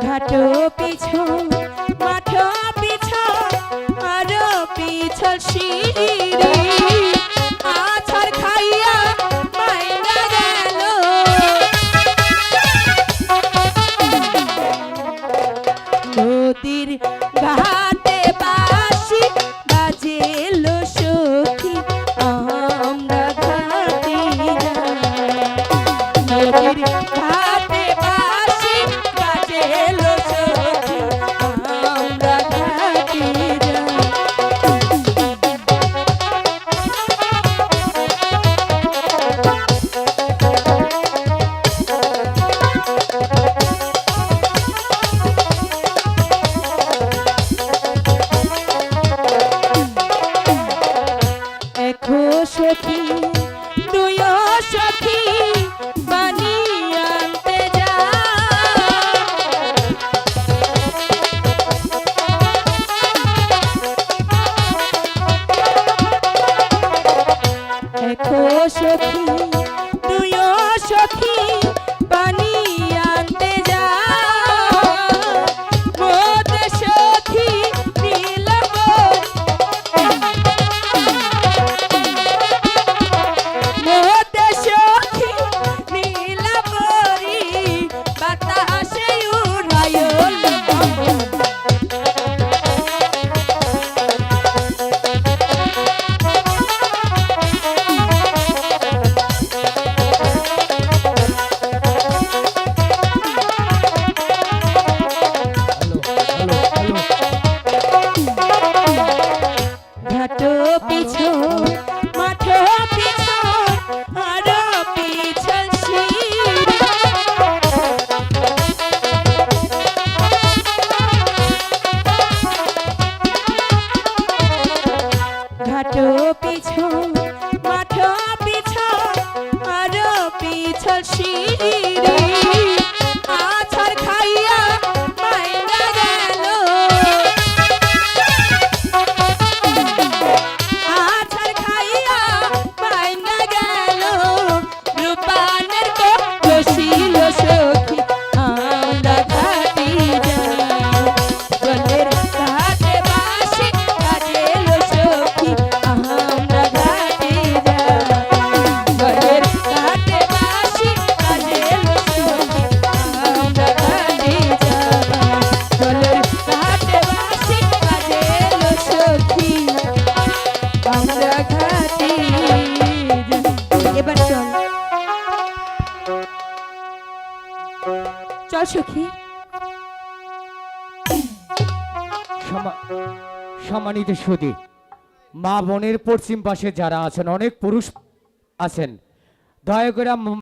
ঘাটো পিছন মাঠো পিছন আরো পিছল সিঁড়ি আছাড় খাইয়া মাইনা গেল নদীর ঘাটে বাঁশি বাজেল সখী আমরা ঘাটে নদীর ঘাটে বাঁশি বাজেল সখী আমরা ঘাটে সখী তুই সখী পানি আনতে যা দেখো সখী তুই সখী পানি আনতে যা মোতে সখী মিলব ঘাটো পিছন মাঠো পিছন আরো পিছল সিঁড়ি ঘাটো পিছন মাঠো পিছন আরো পিছল সিঁড়ি আছাড় খাইয়া মাইনা গেল আছাড় খাইয়া মাইনা গেল রূপানের বসিল সখী আমরা ঘাটি যাই জলের ঘাটে বাঁশি বাজেল সখী আমরা ঘাটি যাই জলের ঘাটে বাঁশি বাজেল সখী আমরা ঘাটি যাই জলের ঘাটে বাঁশি বাজেল সখী আমরা ঘাটি এবার চল চল সখী সম্মানিত সুধী মা বোনের পশ্চিম পাশে যারা আছেন অনেক পুরুষ আছেন দয়া করে